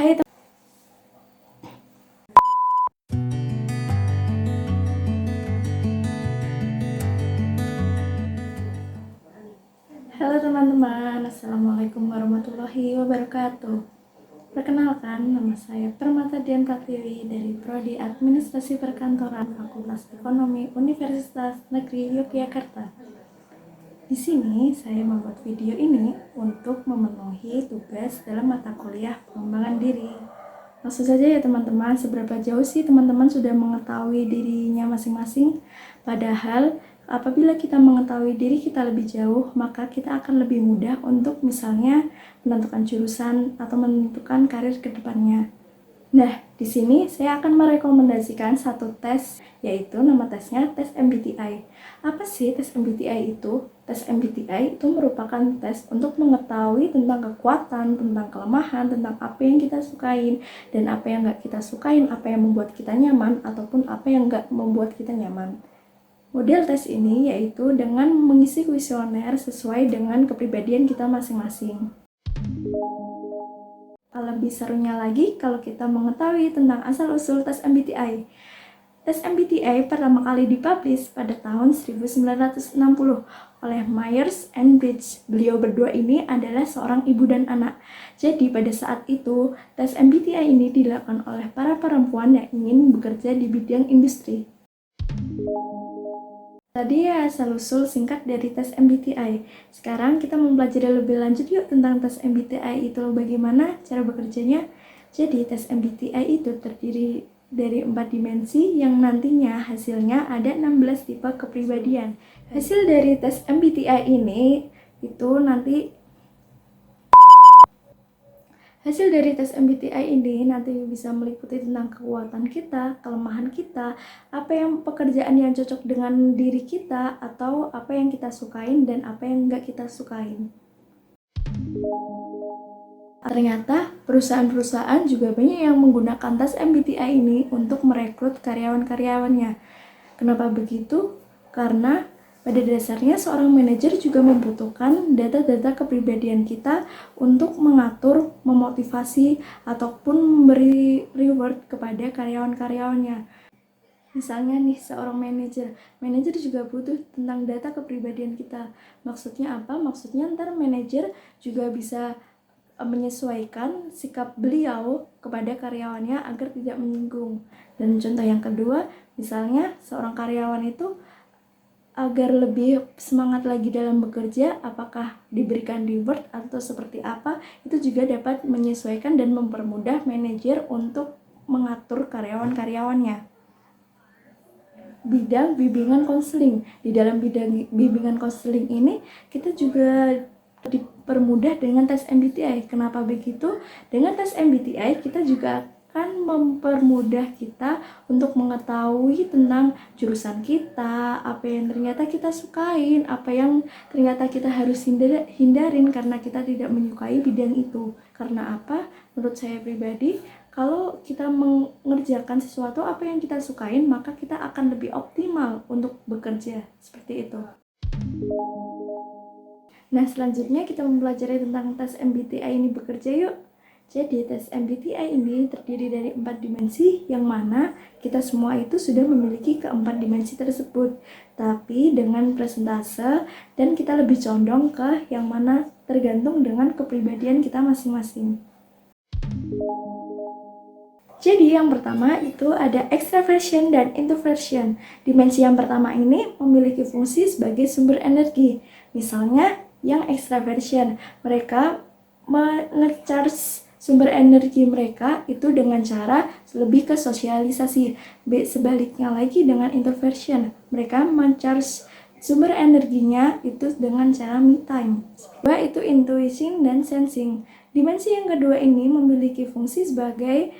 Hai Halo teman-teman, Assalamualaikum warahmatullahi wabarakatuh. Perkenalkan, nama saya Permata Dian Pratiwi dari Prodi Administrasi Perkantoran Fakultas Ekonomi Universitas Negeri Yogyakarta. Di sini saya membuat video ini untuk memenuhi tugas dalam mata kuliah pengembangan diri. Langsung saja ya teman-teman, seberapa jauh sih teman-teman sudah mengetahui dirinya masing-masing? Padahal apabila kita mengetahui diri kita lebih jauh, maka kita akan lebih mudah untuk misalnya menentukan jurusan atau menentukan karir ke depannya. Nah, di sini saya akan merekomendasikan satu tes, yaitu nama tesnya tes MBTI. Apa sih tes MBTI itu? Tes MBTI itu merupakan tes untuk mengetahui tentang kekuatan, tentang kelemahan, tentang apa yang kita sukain, dan apa yang nggak kita sukain, apa yang membuat kita nyaman, ataupun apa yang nggak membuat kita nyaman. Model tes ini yaitu dengan mengisi kuesioner sesuai dengan kepribadian kita masing-masing. Lebih serunya lagi kalau kita mengetahui tentang asal-usul tes MBTI. Tes MBTI pertama kali dipublish pada tahun 1960 oleh Myers and Briggs. Beliau berdua ini adalah seorang ibu dan anak. Jadi pada saat itu, tes MBTI ini dilakukan oleh para perempuan yang ingin bekerja di bidang industri. Tadi ya asal-usul singkat dari tes MBTI. Sekarang kita mempelajari lebih lanjut yuk tentang tes MBTI itu bagaimana cara bekerjanya. Jadi tes MBTI itu terdiri dari 4 dimensi yang nantinya hasilnya ada 16 tipe kepribadian. Hasil dari tes MBTI ini itu nanti Hasil dari tes MBTI ini nanti bisa meliputi tentang kekuatan kita, kelemahan kita, apa yang pekerjaan yang cocok dengan diri kita, atau apa yang kita sukain dan apa yang nggak kita sukain. Ternyata perusahaan-perusahaan juga banyak yang menggunakan tes MBTI ini untuk merekrut karyawan-karyawannya. Kenapa begitu? Karena pada dasarnya seorang manajer juga membutuhkan data-data kepribadian kita untuk mengatur, memotivasi, ataupun memberi reward kepada karyawan-karyawannya. Misalnya nih, seorang manajer juga butuh tentang data kepribadian kita. Maksudnya apa? Maksudnya ntar manajer juga bisa menyesuaikan sikap beliau kepada karyawannya agar tidak menyinggung. Dan contoh yang kedua, misalnya seorang karyawan itu agar lebih semangat lagi dalam bekerja, apakah diberikan reward atau seperti apa, itu juga dapat menyesuaikan dan mempermudah manajer untuk mengatur karyawan-karyawannya. Bidang bimbingan konseling. Di dalam bidang bimbingan konseling ini, kita juga dipermudah dengan tes MBTI. Kenapa begitu? Dengan tes MBTI, kita juga akan mempermudah kita untuk mengetahui tentang jurusan kita, apa yang ternyata kita sukain, apa yang ternyata kita harus hindarin karena kita tidak menyukai bidang itu. Karena apa? Menurut saya pribadi, kalau kita mengerjakan sesuatu apa yang kita sukain, maka kita akan lebih optimal untuk bekerja. Seperti itu. Nah, selanjutnya kita mempelajari tentang tes MBTI ini bekerja yuk. Jadi tes MBTI ini terdiri dari 4 dimensi yang mana kita semua itu sudah memiliki keempat dimensi tersebut. Tapi dengan persentase dan kita lebih condong ke yang mana tergantung dengan kepribadian kita masing-masing. Jadi yang pertama itu ada extraversion dan introversion. Dimensi yang pertama ini memiliki fungsi sebagai sumber energi. Misalnya yang extraversion, mereka menge-charge sumber energi mereka itu dengan cara lebih ke sosialisasi. Sebaliknya lagi dengan introversion, mereka men-charge sumber energinya itu dengan cara me time. Kedua itu intuition dan sensing. Dimensi yang kedua ini memiliki fungsi sebagai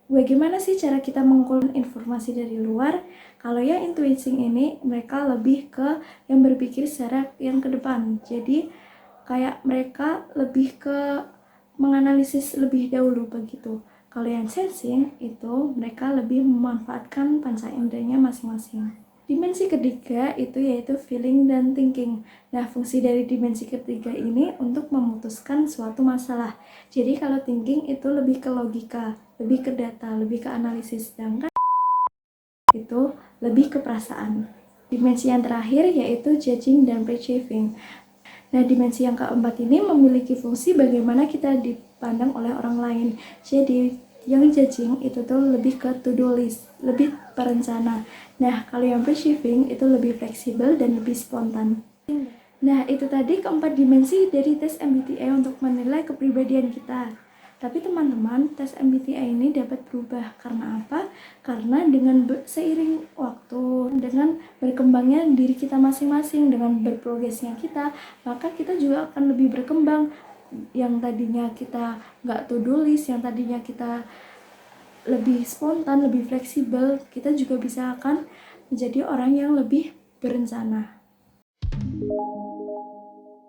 bagaimana sih cara kita mengumpulkan informasi dari luar. Kalau yang intuition ini mereka lebih ke yang berpikir secara yang ke depan. Jadi kayak mereka lebih ke menganalisis lebih dahulu begitu. Kalau yang sensing itu mereka lebih memanfaatkan panca inderanya masing-masing. Dimensi ketiga itu yaitu feeling dan thinking. Nah, fungsi dari dimensi ketiga ini untuk memutuskan suatu masalah. Jadi kalau thinking itu lebih ke logika, lebih ke data, lebih ke analisis, sedangkan itu lebih ke perasaan. Dimensi yang terakhir yaitu judging dan perceiving. Nah, dimensi yang keempat ini memiliki fungsi bagaimana kita dipandang oleh orang lain. Jadi, yang judging itu tuh lebih ke to-do list, lebih perencana. Nah, kalau yang perceiving itu lebih fleksibel dan lebih spontan. Nah, itu tadi keempat dimensi dari tes MBTI untuk menilai kepribadian kita. Tapi teman-teman, tes MBTI ini dapat berubah. Karena apa? Karena dengan seiring waktu, dengan berkembangnya diri kita masing-masing, dengan berprogresnya kita, maka kita juga akan lebih berkembang. Yang tadinya kita nggak to-do list, yang tadinya kita lebih spontan, lebih fleksibel, kita juga bisa akan menjadi orang yang lebih berencana.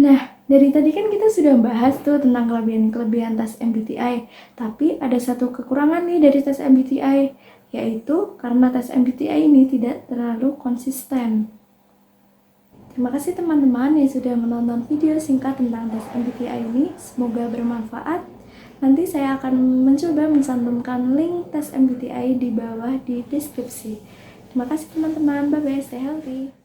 Nah, dari tadi kan kita sudah bahas tuh tentang kelebihan-kelebihan tes MBTI, tapi ada satu kekurangan nih dari tes MBTI, yaitu karena tes MBTI ini tidak terlalu konsisten. Terima kasih teman-teman yang sudah menonton video singkat tentang tes MBTI ini, semoga bermanfaat. Nanti saya akan mencoba mencantumkan link tes MBTI di bawah di deskripsi. Terima kasih teman-teman, bye-bye, stay healthy.